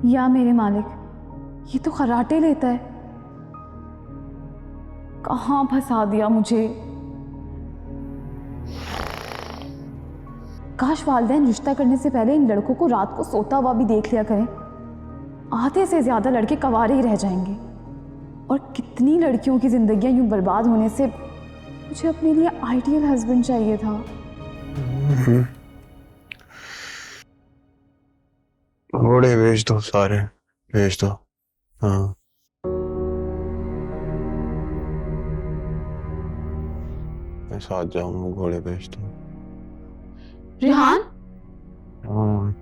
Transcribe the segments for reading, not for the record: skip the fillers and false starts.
या मेरे मालिक, ये तो खर्राटे लेता है। कहाँ फंसा दिया मुझे। काश वालिदैन रिश्ता करने से पहले इन लड़कों को रात को सोता हुआ भी देख लिया करें। आधे से ज्यादा लड़के कवारे ही रह जाएंगे और कितनी लड़कियों की जिंदगियां यूं बर्बाद होने से मुझे अपने लिए आइडियल हस्बैंड चाहिए था। घोड़े भेज दो, सारे भेज दो। हाँ, मैं साथ जाऊंगा, घोड़े भेज दो। रेहान, हाँ,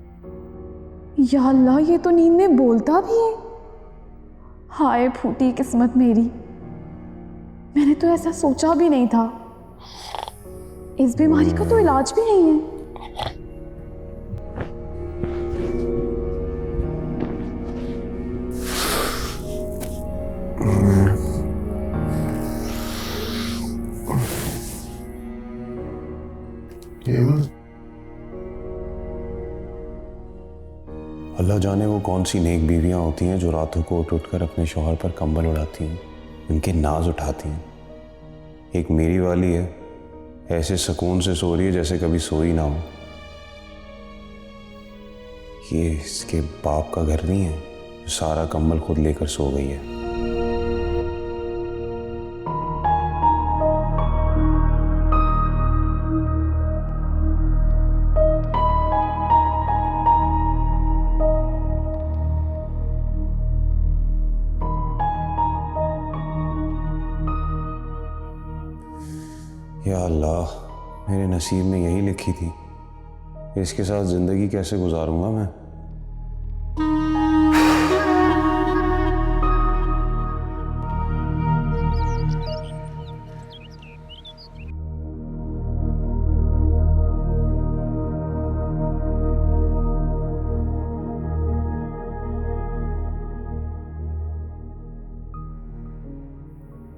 या अल्लाह, ये तो नींद में बोलता भी है। हाय फूटी किस्मत मेरी, मैंने तो ऐसा सोचा भी नहीं था। इस बीमारी का तो इलाज भी नहीं है। अल्लाह जाने वो कौन सी नेक बीवियां होती हैं जो रातों को उठ उठकर अपने शौहर पर कंबल उड़ाती हैं, उनके नाज उठाती हैं। एक मेरी वाली है, ऐसे सुकून से सो रही है जैसे कभी सोई ना हो। ये इसके बाप का घर नहीं है जो सारा कंबल खुद लेकर सो गई है। या अल्लाह, मेरे नसीब में यही लिखी थी। इसके साथ जिंदगी कैसे गुजारूंगा मैं।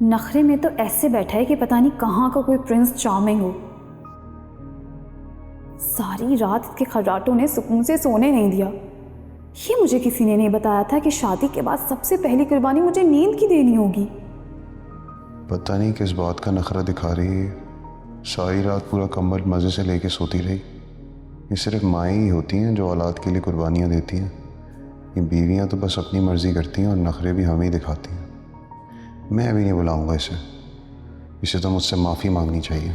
नखरे में तो ऐसे बैठा है कि पता नहीं कहाँ का कोई प्रिंस चार्मिंग हो। सारी रात इसके खर्राटों ने सुकून से सोने नहीं दिया। ये मुझे किसी ने नहीं बताया था कि शादी के बाद सबसे पहली कुर्बानी मुझे नींद की देनी होगी। पता नहीं किस बात का नखरा दिखा रही है। सारी रात पूरा कंबल मज़े से लेके सोती रही। ये सिर्फ माएँ ही होती हैं जो औलाद के लिए कुर्बानियाँ देती हैं। ये बीवियाँ तो बस अपनी मर्जी करती हैं और नखरे भी हमें ही दिखाती हैं। मैं भी नहीं बुलाऊंगा इसे तो मुझसे माफ़ी मांगनी चाहिए।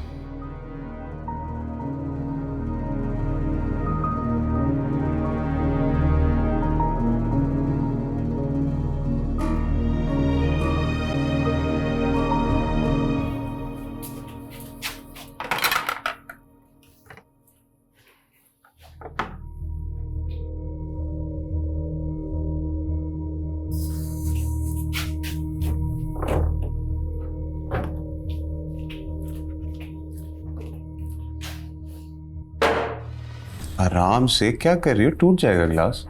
आराम से, क्या कर रही हो? टूट जाएगा ग्लास।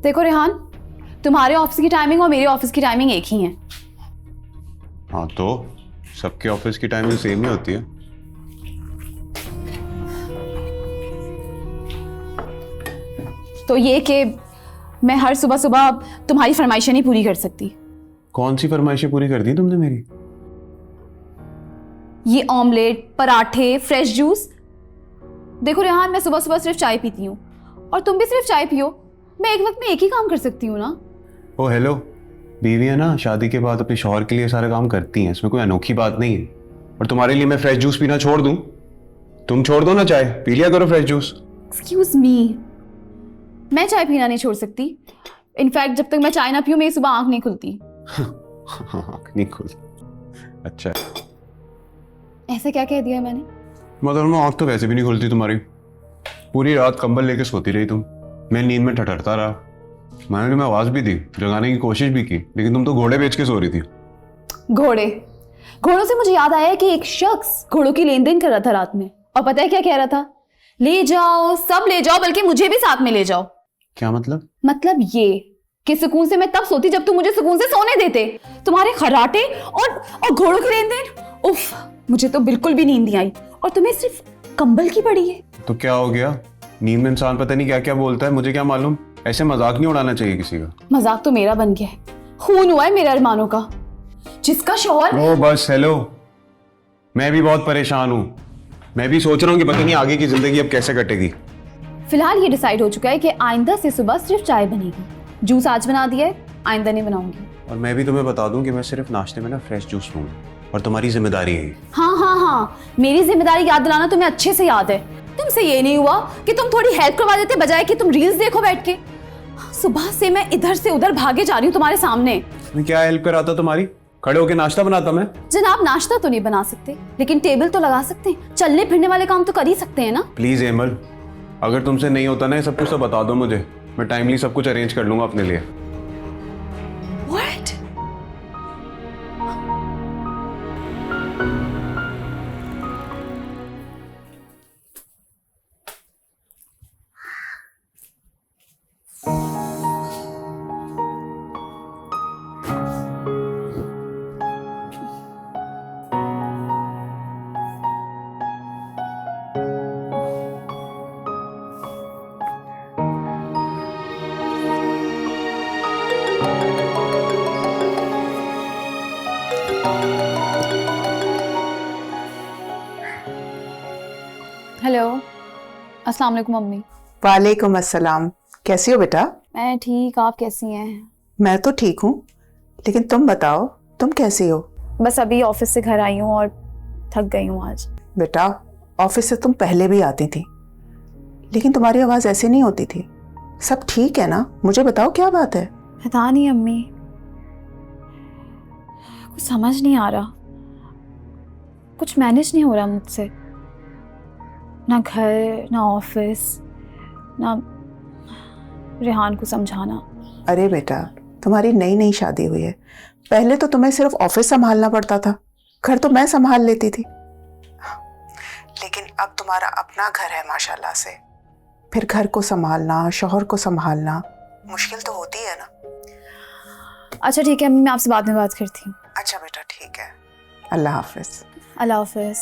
देखो रेहान, तुम्हारे ऑफिस की टाइमिंग और मेरे ऑफिस की टाइमिंग एक ही है। हाँ तो सबके ऑफिस की टाइमिंग सेम ही होती है। तो ये कि मैं हर सुबह सुबह तुम्हारी फरमाइशें नहीं पूरी कर सकती। कौन सी फरमाइशें पूरी कर दी तुमने मेरी? ये ऑमलेट, पराठे, फ्रेश जूस। देखो रेहान, मैं सुबह सुबह सिर्फ चाय पीती हूँ और तुम भी सिर्फ चाय पियो। मैं एक वक्त में एक ही काम कर सकती हूँ ना। ओ हेलो, बीवियाँ ना शादी के बाद अपने शौहर के लिए सारे काम करती हैं, इसमें कोई अनोखी बात नहीं है। और तुम्हारे लिए मैं फ्रेश जूस पीना छोड़ दूं? तुम छोड़ दो ना, चाय पी लिया करो, फ्रेश जूस। एक्सक्यूज मी, मैं चाय पीना नहीं छोड़ सकती। इनफैक्ट जब तक मैं चाय ना पीऊँ मेरी सुबह आंख नहीं खुलती। आंख नहीं खुलती? अच्छा, ऐसा क्या कह दिया मैंने? मतलब आंख तो वैसे भी नहीं खुलती तुम्हारी। पूरी रात कंबल लेके सोती रही तुम, मैं नींद में ठठरता रहा। मैंने तुम्हें आवाज भी दी, जगाने की कोशिश भी की, लेकिन तुम तो घोड़े बेच के सो रही थी। घोड़ों से मुझे याद आया कि एक शख्स घोड़ों की लेन देन कर रहा था रात में, और पता है क्या कह रहा था? ले जाओ, सब ले जाओ, बल्कि मुझे भी साथ में ले जाओ। क्या मतलब? मतलब ये कि सुकून से मैं तब सोती जब तुम मुझे सुकून से सोने देते। तुम्हारे खर्राटे और घोड़ों की लेन देन, उफ, मुझे तो बिल्कुल भी नींद नहीं आई। और तुम्हें सिर्फ कंबल की पड़ी है। तो क्या हो गया? नींद में इंसान पता नहीं क्या क्या बोलता है, मुझे क्या मालूम। ऐसे मजाक नहीं उड़ाना चाहिए किसी का। मजाक तो मेरा बन गया है, खून हुआ है मेरे अरमानों का। जिसका शौहर। ओ बस, हेलो, मैं भी बहुत परेशान हूँ। मैं भी सोच रहा हूँ कि पता नहीं आगे की जिंदगी अब कैसे कटेगी। फिलहाल ये डिसाइड हो चुका है कि आइंदा से सुबह सिर्फ चाय बनेगी। जूस आज बना दिया है, आइंदा नहीं बनाऊंगी। और मैं भी तुम्हें बता दूं कि मैं सिर्फ नाश्ते में ना फ्रेश जूस लूंगा, और तुम्हारी जिम्मेदारी है ये। हाँ हाँ हाँ, मेरी जिम्मेदारी याद दिलाना तुम्हें अच्छे से याद है। तुमसे ये नहीं हुआ कि तुम थोड़ी हेल्प करवा देते बजाय कि तुम रील्स देखो बैठ के। सुबह से मैं इधर से उधर भागे जा रही हूँ तुम्हारे सामने। मैं क्या हेल्प कराता तुम्हारी? खड़े होके नाश्ता बनाता मैं? जनाब, नाश्ता तो नहीं बना सकते लेकिन टेबल तो लगा सकते हैं। चलने फिरने वाले काम तो कर ही सकते हैं ना। प्लीज एमल, अगर तुमसे नहीं होता ना ये सब कुछ तो बता दो मुझे, मैं टाइमली सब कुछ अरेंज कर लूंगा अपने लिए। What? हेलो, अस्सलाम वालेकुम मम्मी। वालेकुम अस्सलाम। कैसी हो बेटा? मैं ठीक, आप कैसी हैं? मैं तो ठीक हूँ, लेकिन तुम बताओ, तुम कैसी हो? बस अभी ऑफिस से घर आई हूँ और थक गई हूँ आज। बेटा, ऑफिस से तुम पहले भी आती थी, लेकिन तुम्हारी आवाज़ ऐसे नहीं होती थी। सब ठीक है ना? मुझे बताओ क्या बात है? पता नहीं अम्मी, कुछ समझ नहीं आ रहा, कुछ मैनेज नहीं हो रहा मुझसे। ना घर, ना ऑफिस, ना रेहान को समझाना। अरे बेटा, तुम्हारी नई नई शादी हुई है, पहले तो तुम्हें सिर्फ ऑफिस संभालना पड़ता था, घर तो मैं संभाल लेती थी। लेकिन अब तुम्हारा अपना घर है माशाल्लाह से, फिर घर को संभालना, शौहर को संभालना मुश्किल तो होती है ना। अच्छा ठीक है अम्मी, मैं आपसे बाद में बात करती हूँ। अच्छा बेटा, ठीक है, अल्लाह हाफिज। अल्लाह हाफिज।